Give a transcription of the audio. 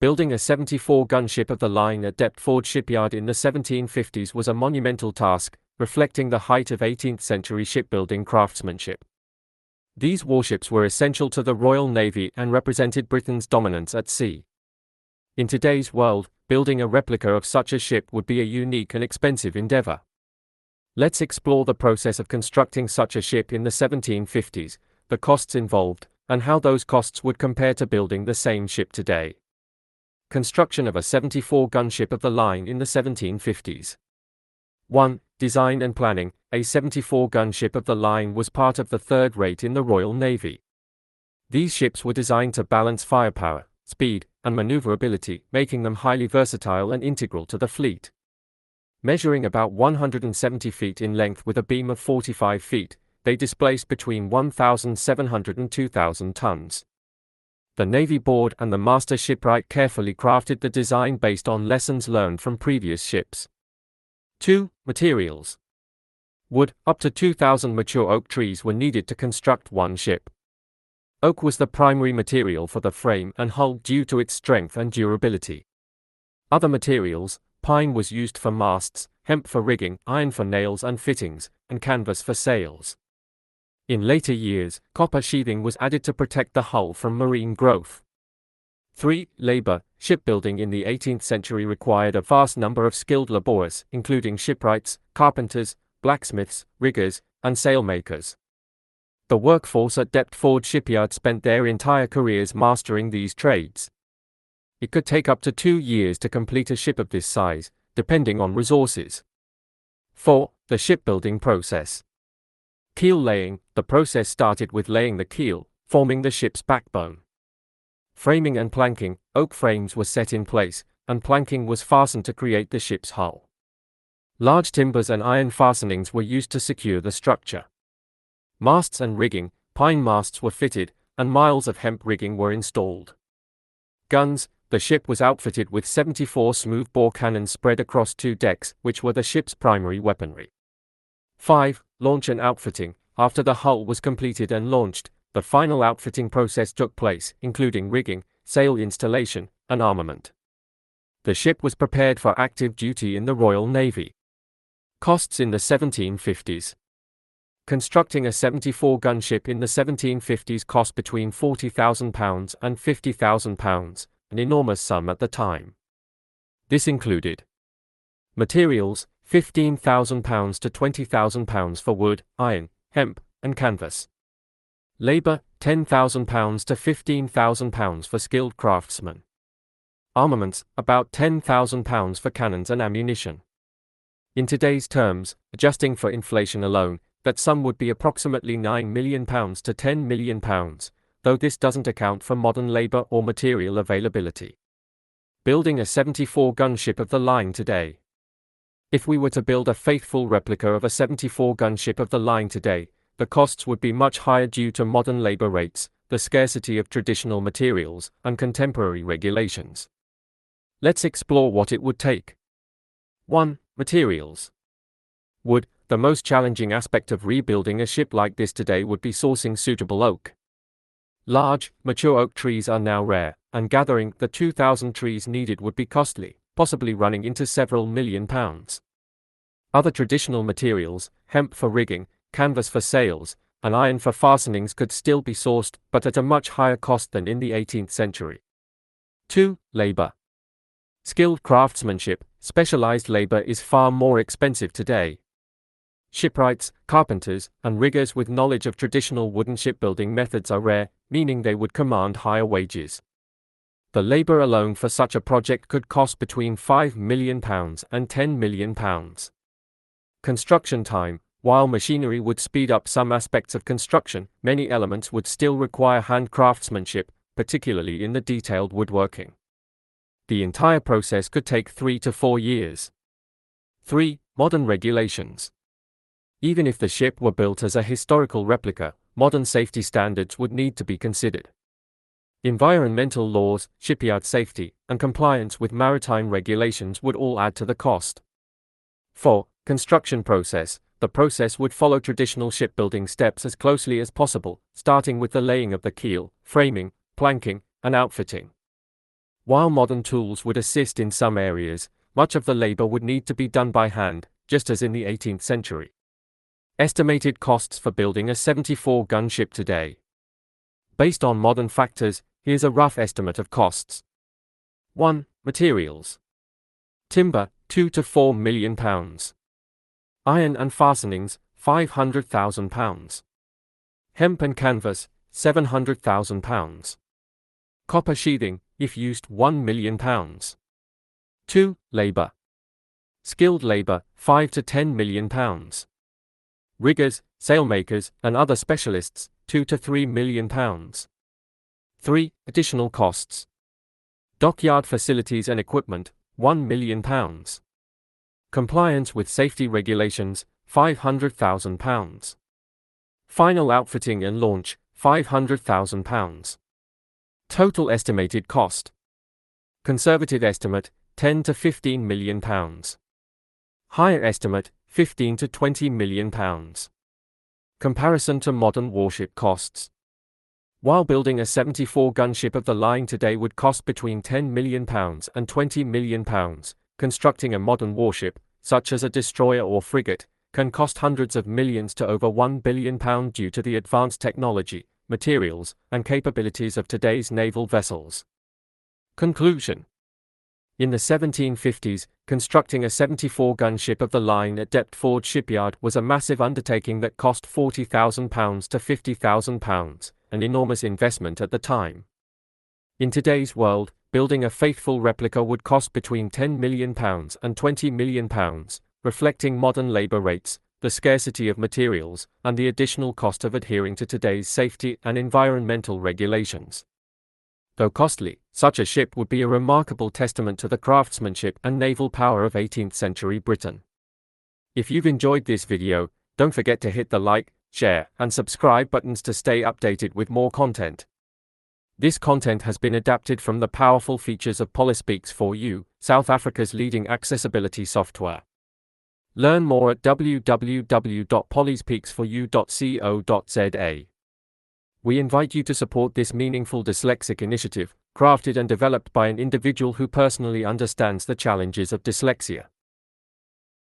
Building a 74-gun ship of the line at Deptford Shipyard in the 1750s was a monumental task, reflecting the height of 18th-century shipbuilding craftsmanship. These warships were essential to the Royal Navy and represented Britain's dominance at sea. In today's world, building a replica of such a ship would be a unique and expensive endeavor. Let's explore the process of constructing such a ship in the 1750s, the costs involved, and how those costs would compare to building the same ship today. Construction of a 74-gun ship of the line in the 1750s. 1. Design and planning. A 74-gun ship of the line was part of the third rate in the Royal Navy. These ships were designed to balance firepower, speed, and maneuverability, making them highly versatile and integral to the fleet. Measuring about 170 feet in length with a beam of 45 feet, they displaced between 1,700 and 2,000 tons. The Navy Board and the master shipwright carefully crafted the design based on lessons learned from previous ships. 2. Materials. Wood. Up to 2,000 mature oak trees were needed to construct one ship. Oak was the primary material for the frame and hull due to its strength and durability. Other materials. Pine was used for masts, hemp for rigging, iron for nails and fittings, and canvas for sails. In later years, copper sheathing was added to protect the hull from marine growth. 3. Labor. Shipbuilding in the 18th century required a vast number of skilled laborers, including shipwrights, carpenters, blacksmiths, riggers, and sailmakers. The workforce at Deptford Shipyard spent their entire careers mastering these trades. It could take up to 2 years to complete a ship of this size, depending on resources. 4. The shipbuilding process. Keel laying. The process started with laying the keel, forming the ship's backbone. Framing and planking. Oak frames were set in place, and planking was fastened to create the ship's hull. Large timbers and iron fastenings were used to secure the structure. Masts and rigging. Pine masts were fitted, and miles of hemp rigging were installed. Guns. The ship was outfitted with 74 smoothbore cannons spread across 2 decks, which were the ship's primary weaponry. 5. Launch and outfitting. After the hull was completed and launched, the final outfitting process took place, including rigging, sail installation, and armament. The ship was prepared for active duty in the Royal Navy. Costs in the 1750s. Constructing a 74-gun ship in the 1750s cost between £40,000 and £50,000, an enormous sum at the time. This included materials, £15,000 to £20,000 for wood, iron, hemp, and canvas. Labor, £10,000 to £15,000 for skilled craftsmen. Armaments, about £10,000 for cannons and ammunition. In today's terms, adjusting for inflation alone, that sum would be approximately £9 million to £10 million, though this doesn't account for modern labor or material availability. Building a 74-gun ship of the line today. If we were to build a faithful replica of a 74-gun ship of the line today, the costs would be much higher due to modern labor rates, the scarcity of traditional materials, and contemporary regulations. Let's explore what it would take. 1. Materials. Wood. The most challenging aspect of rebuilding a ship like this today would be sourcing suitable oak. Large, mature oak trees are now rare, and gathering the 2,000 trees needed would be costly, possibly running into several million pounds. Other traditional materials, hemp for rigging, canvas for sails, and iron for fastenings could still be sourced, but at a much higher cost than in the 18th century. 2. Labor. Skilled craftsmanship. Specialized labor is far more expensive today. Shipwrights, carpenters, and riggers with knowledge of traditional wooden shipbuilding methods are rare, meaning they would command higher wages. The labor alone for such a project could cost between £5 million and £10 million. Construction time. While machinery would speed up some aspects of construction, many elements would still require hand craftsmanship, particularly in the detailed woodworking. The entire process could take 3 to 4 years. 3. Modern regulations. Even if the ship were built as a historical replica, modern safety standards would need to be considered. Environmental laws, shipyard safety, and compliance with maritime regulations would all add to the cost. 4. Construction process. The process would follow traditional shipbuilding steps as closely as possible, starting with the laying of the keel, framing, planking, and outfitting. While modern tools would assist in some areas, much of the labor would need to be done by hand, just as in the 18th century. Estimated costs for building a 74-gun ship today. Based on modern factors, here's a rough estimate of costs. 1. Materials. Timber, £2 to £4 million. Iron and fastenings, £500,000. Hemp and canvas, £700,000. Copper sheathing, if used, £1 million. 2. Labor. Skilled labor, £5 to £10 million. Riggers, sailmakers, and other specialists, £2 to £3 million. 3. Additional costs. Dockyard facilities and equipment, £1 million. Compliance with safety regulations, £500,000. Final outfitting and launch, £500,000. Total estimated cost. Conservative estimate, £10 to £15 million. Higher estimate, £15 to £20 million. Comparison to modern warship costs. While building a 74-gun ship of the line today would cost between £10 million and £20 million, constructing a modern warship, such as a destroyer or frigate, can cost hundreds of millions to over £1 billion due to the advanced technology, materials, and capabilities of today's naval vessels. Conclusion. In the 1750s, constructing a 74-gun ship of the line at Deptford Shipyard was a massive undertaking that cost £40,000 to £50,000, an enormous investment at the time. In today's world, building a faithful replica would cost between £10 million and £20 million, reflecting modern labor rates, the scarcity of materials, and the additional cost of adhering to today's safety and environmental regulations. Though costly, such a ship would be a remarkable testament to the craftsmanship and naval power of 18th century Britain. If you've enjoyed this video, don't forget to hit the like, share, and subscribe buttons to stay updated with more content. This content has been adapted from the powerful features of Polyspeaks for You, South Africa's leading accessibility software. Learn more at www.polyspeaksforyou.co.za. We invite you to support this meaningful dyslexic initiative, crafted and developed by an individual who personally understands the challenges of dyslexia.